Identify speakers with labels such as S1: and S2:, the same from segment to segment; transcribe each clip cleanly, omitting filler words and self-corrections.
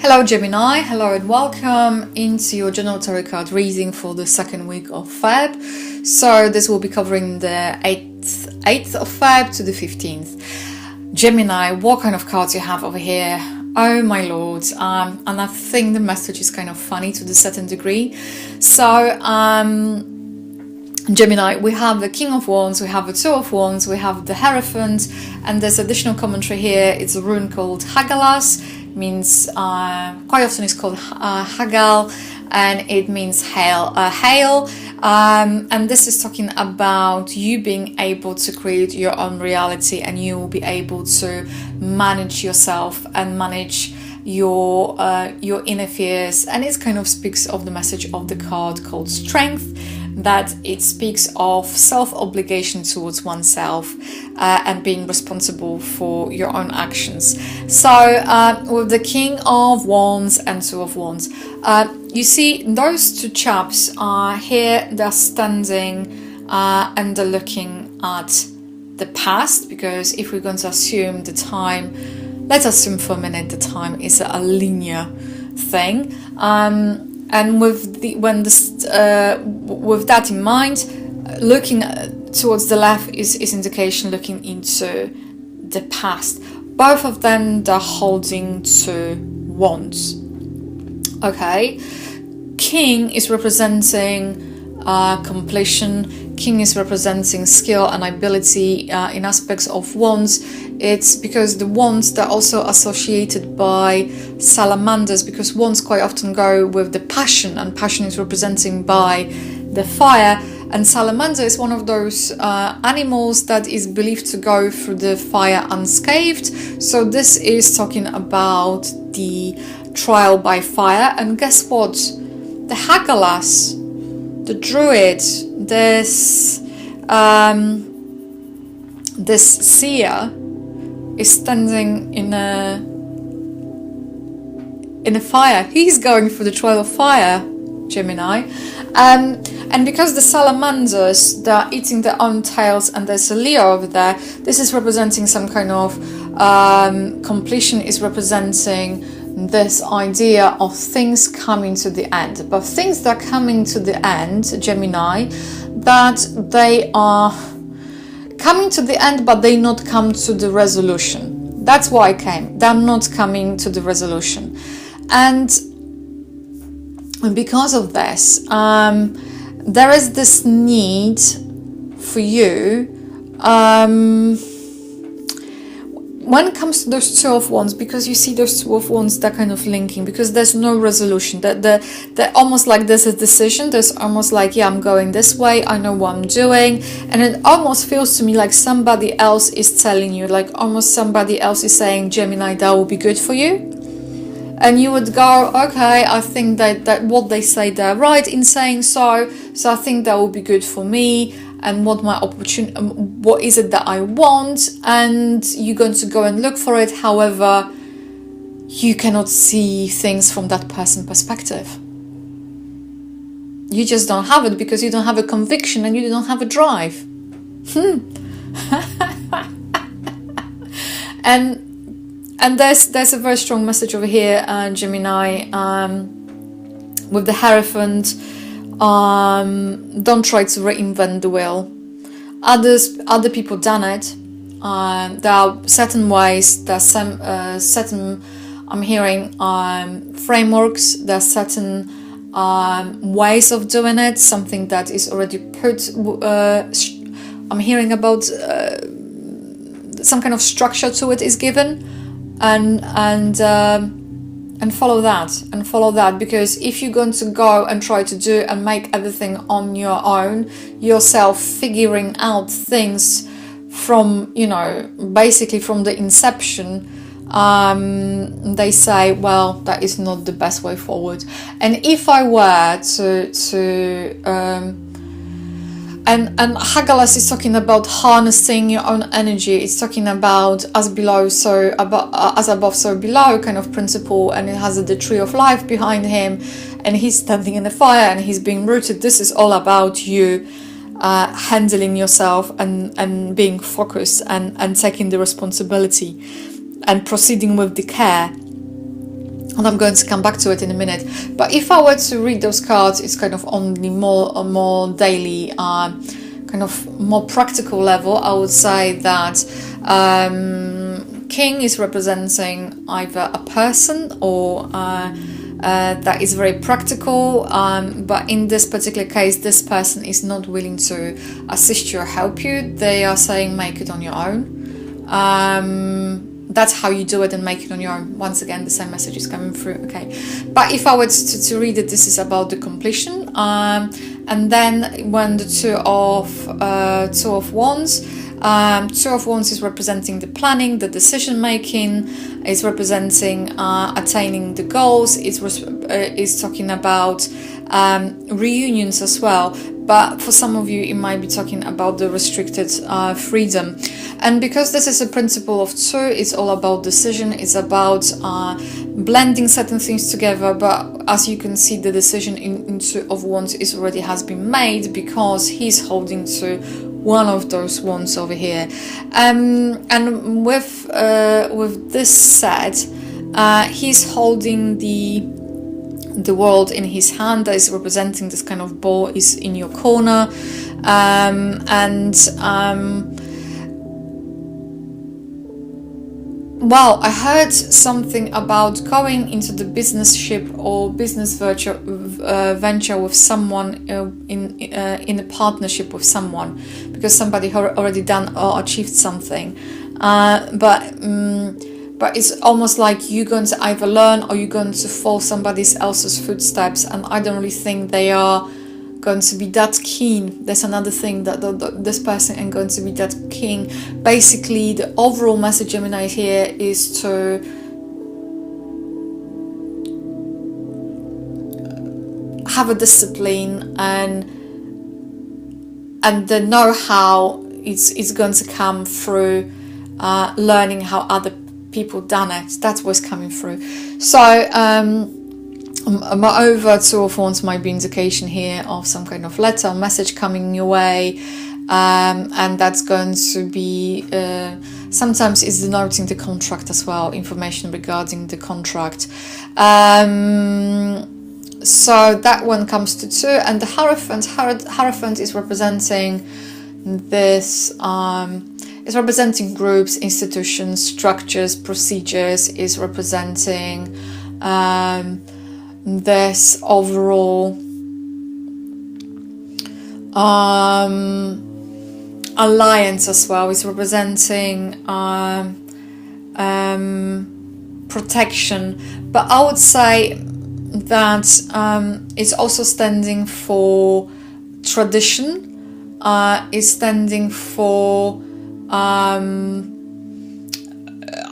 S1: Hello Gemini, hello and welcome into your general tarot card reading for the second week of Feb. So this will be covering the 8th of Feb to the 15th. Gemini, what kind of cards you have over here? Oh my lord, and I think the message is kind of funny to a certain degree. So Gemini, we have the King of Wands, we have the Two of Wands, we have the Hierophant, and there's additional commentary here. It's a rune called Hagalas, means quite often it's called Hagal, and it means hail. And this is talking about you being able to create your own reality, and you will be able to manage yourself and manage your inner fears. And it kind of speaks of the message of the card called Strength, that it speaks of self-obligation towards oneself and being responsible for your own actions. So with the King of Wands and Two of Wands, you see those two chaps are here, they're standing and they're looking at the past, because if we're going to assume the time, let's assume for a minute the time is a linear thing. And with that in mind, looking towards the left is indication looking into the past. Both of them, they're holding two wands. Okay, King is representing completion. King is representing skill and ability in aspects of wands. It's because the wands, they're also associated by salamanders, because wands quite often go with the passion, and passion is representing by the fire. And salamander is one of those animals that is believed to go through the fire unscathed. So this is talking about the trial by fire. And guess what? The Hagalas, the druid, this seer is standing in a fire. He's going through the trial of fire, Gemini. And because the salamanders, they're eating their own tails, and there's a Leo over there, this is representing some kind of completion, is representing this idea of things coming to the end. But things that are coming to the end, Gemini, that they are coming to the end, but they not come to the resolution. That's why I came. They're not coming to the resolution. And because of this, there is this need for you, when it comes to those Two of Wands, because you see those Two of Wands, they're kind of linking, because there's no resolution. They're almost like there's a decision. There's almost like, yeah, I'm going this way. I know what I'm doing. And it almost feels to me like somebody else is telling you, like almost somebody else is saying, Gemini, that will be good for you. And you would go, okay, I think that what they say, they're right in saying so. So I think that will be good for me. And what my opportunity, what is it that I want, and you're going to go and look for it. However, you cannot see things from that person's perspective. You just don't have it, because you don't have a conviction and you don't have a drive. And there's a very strong message over here, Gemini, with the Hierophant. Don't try to reinvent the wheel. Other people done it. There are certain ways. There are certain. I'm hearing frameworks. There are certain ways of doing it. Something that is already put. I'm hearing about some kind of structure to it is given, and follow that, because if you're going to go and try to do and make everything on your own, yourself figuring out things from, basically from the inception, they say, well, that is not the best way forward. And if I were and Hagalas is talking about harnessing your own energy. It's talking about as below, so as above, so below kind of principle. And it has the tree of life behind him, and he's standing in the fire and he's being rooted. This is all about you handling yourself and being focused and taking the responsibility and proceeding with the care. and I'm going to come back to it in a minute. But if I were to read those cards, it's kind of on the more daily, kind of more practical level. I would say that King is representing either a person or that is very practical, but in this particular case, this person is not willing to assist you or help you. They are saying make it on your own. That's how you do it, and make it on your own. Once again, the same message is coming through. Okay, but if I were to read it, this is about the completion. And then when the Two of Wands. Two of Wands is representing the planning, the decision making. It's representing attaining the goals. It's talking about reunions as well. But for some of you, it might be talking about the restricted freedom. And because this is a principle of two, it's all about decision. It's about blending certain things together. But as you can see, the decision in Two of Wands already has been made, because he's holding to one of those wands over here. And with this said, he's holding the world in his hand. That is representing this kind of ball is in your corner, well, I heard something about going into the business ship or business venture with someone in a partnership with someone, because somebody already done or achieved something, but it's almost like you're going to either learn or you're going to follow somebody else's footsteps, and I don't really think they are going to be that keen. There's another thing that this person ain't going to be that keen. Basically, the overall message, Gemini, here is to have a discipline and the know-how is going to come through learning how other people done it. That's what's coming through. So moreover, Two of Wands might be indication here of some kind of letter or message coming your way, and that's going to be sometimes it's denoting the contract as well, information regarding the contract. So that one comes to two. And the Hierophant is representing this, is representing groups, institutions, structures, procedures, is representing this overall alliance as well. Is representing protection, but I would say that it's also standing for tradition, is standing for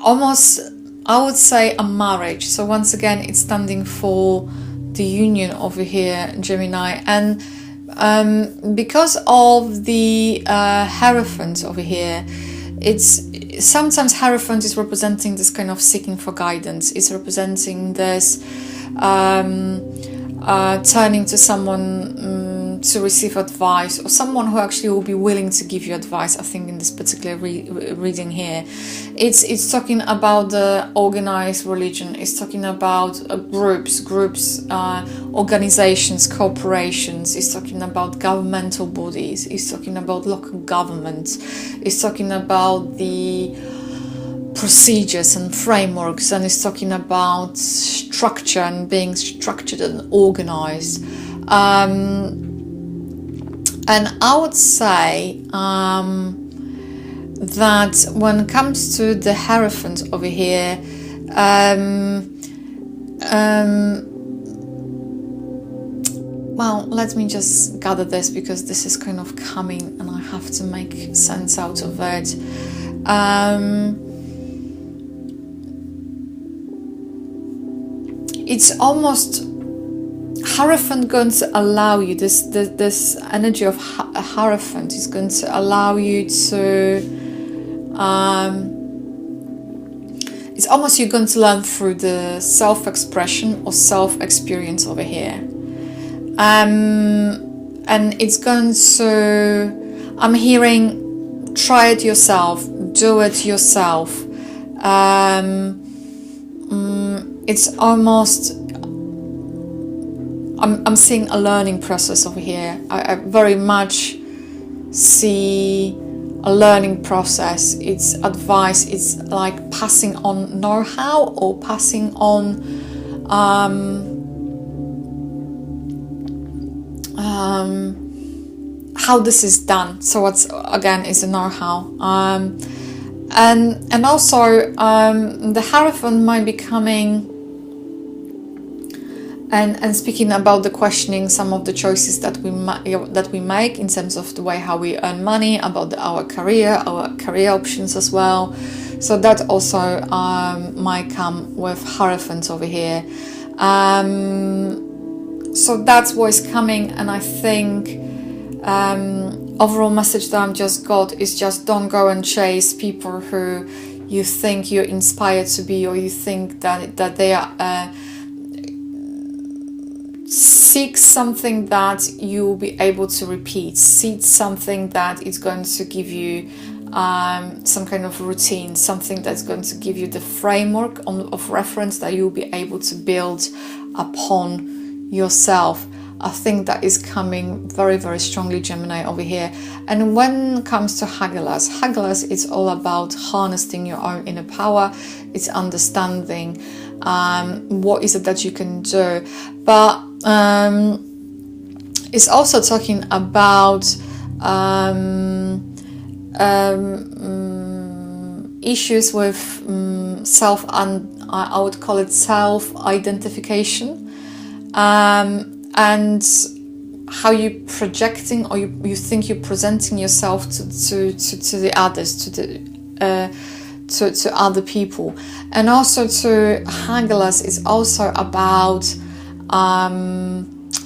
S1: almost, I would say, a marriage. So once again, it's standing for the union over here, Gemini. And because of the Hierophant over here, it's sometimes Hierophant is representing this kind of seeking for guidance. It's representing this turning to someone to receive advice, or someone who actually will be willing to give you advice. I think in this particular reading here, it's talking about the organized religion. It's talking about groups, organizations, corporations. It's talking about governmental bodies. It's talking about local governments. It's talking about the procedures and frameworks, and it's talking about structure and being structured and organized. And I would say that when it comes to the Hierophant over here, well, let me just gather this, because this is kind of coming and I have to make sense out of it. It's almost Hierophant going to allow you, this energy of Hierophant is going to allow you to, it's almost you're going to learn through the self-expression or self-experience over here. And it's going to, I'm hearing, try it yourself, do it yourself. it's almost, I'm seeing a learning process over here. I very much see a learning process. It's advice. It's like passing on know-how or passing on how this is done. So what's again is a know-how. And also the Hierophant might be coming and speaking about the questioning some of the choices that we make in terms of the way how we earn money, about our career options as well. So that also might come with Hierophant over here. So that's what is coming, and I think overall message that I've just got is just don't go and chase people who you think you're inspired to be, or you think that they are. Seek something that you'll be able to repeat. Seek something that is going to give you some kind of routine, something that's going to give you the framework of reference that you'll be able to build upon yourself. I think that is coming very, very strongly, Gemini, over here. And when it comes to Hagelas, it's all about harnessing your own inner power. It's understanding what is it that you can do. But it's also talking about issues with I would call it self-identification, and how you projecting, or you think you're presenting yourself to the others, to other people. And also to Hagelas is also about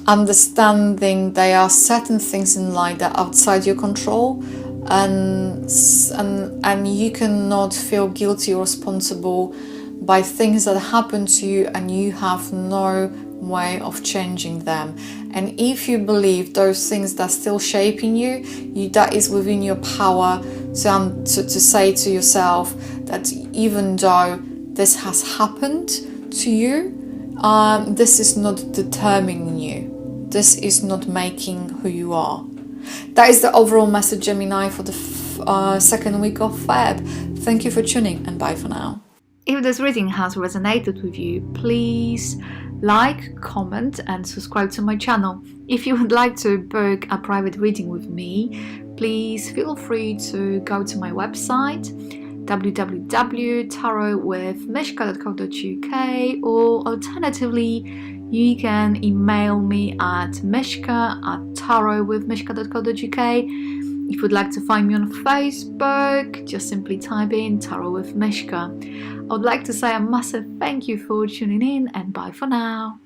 S1: understanding there are certain things in life that are outside your control, and you cannot feel guilty or responsible by things that happen to you, and you have no way of changing them. And if you believe those things that are still shaping you, that is within your power to say to yourself that even though this has happened to you, this is not determining you. This is not making who you are. That is the overall message, Gemini, for the second week of Feb. Thank you for tuning, and bye for now. If this reading has resonated with you, please like, comment and subscribe to my channel. If you would like to book a private reading with me, please feel free to go to my website www.tarotwithmishka.co.uk, or alternatively you can email me at mishka@tarotwithmishka.co.uk. If you would like to find me on Facebook, just simply type in Tarot with Mishka. I would like to say a massive thank you for tuning in, and bye for now.